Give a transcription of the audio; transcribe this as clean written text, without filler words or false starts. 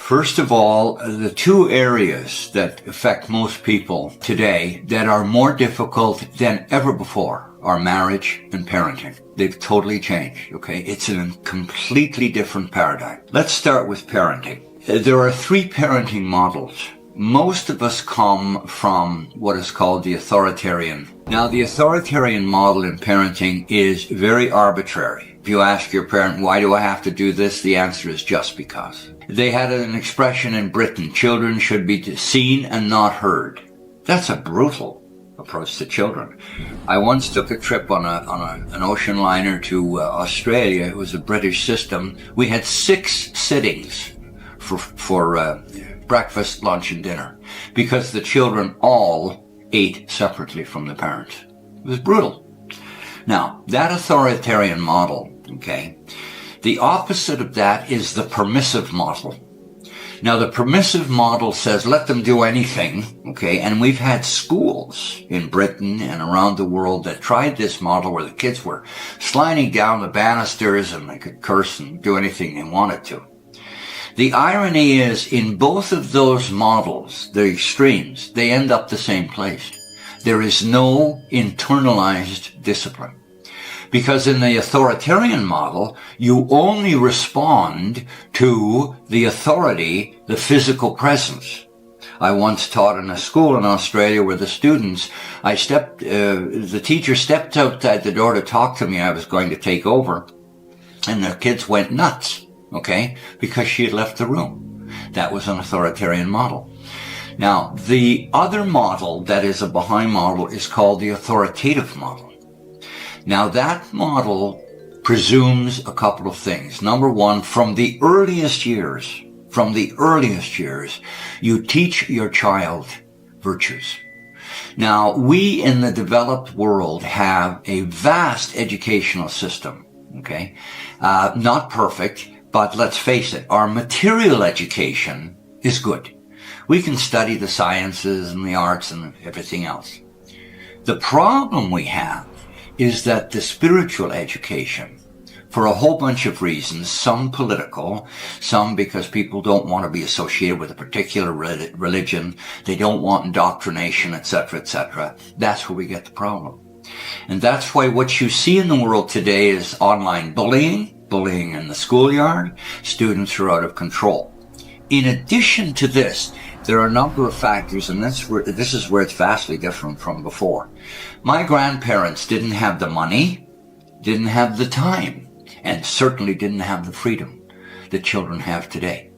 First of all, the two areas that affect most people today that are more difficult than ever before are marriage and parenting. They've totally changed, okay? It's a completely different paradigm. Let's start with parenting. There are three parenting models. Most of us come from what is called the authoritarian. Now, the authoritarian model in parenting is very arbitrary. If you ask your parent, why do I have to do this? The answer is just because. They had an expression in Britain, children should be seen and not heard. That's a brutal approach to children. I once took a trip on an ocean liner to Australia. It was a British system. We had 6 sittings for breakfast, lunch, and dinner because the children all ate separately from the parents. It was brutal. Now, that authoritarian model, okay, the opposite of that is the permissive model. Now, the permissive model says let them do anything, okay, and we've had schools in Britain and around the world that tried this model where the kids were sliding down the banisters and they could curse and do anything they wanted to. The irony is, in both of those models, the extremes, they end up the same place. There is no internalized discipline. Because in the authoritarian model, you only respond to the authority, the physical presence. I once taught in a school in Australia where the students, the teacher stepped outside the door to talk to me. I was going to take over, and the kids went nuts, okay, because she had left the room. That was an authoritarian model. Now, the other model that is a Baha'i model is called the authoritative model. Now, that model presumes a couple of things. Number one, from the earliest years, you teach your child virtues. Now, we in the developed world have a vast educational system, okay? Not perfect, but let's face it, our material education is good. We can study the sciences and the arts and everything else. The problem we have is that the spiritual education, for a whole bunch of reasons, some political, some because people don't want to be associated with a particular religion, they don't want indoctrination, etc., that's where we get the problem. And that's why what you see in the world today is online bullying in the schoolyard, students are out of control. In addition to this, there are a number of factors, and this is where it's vastly different from before. My grandparents didn't have the money, didn't have the time, and certainly didn't have the freedom that children have today.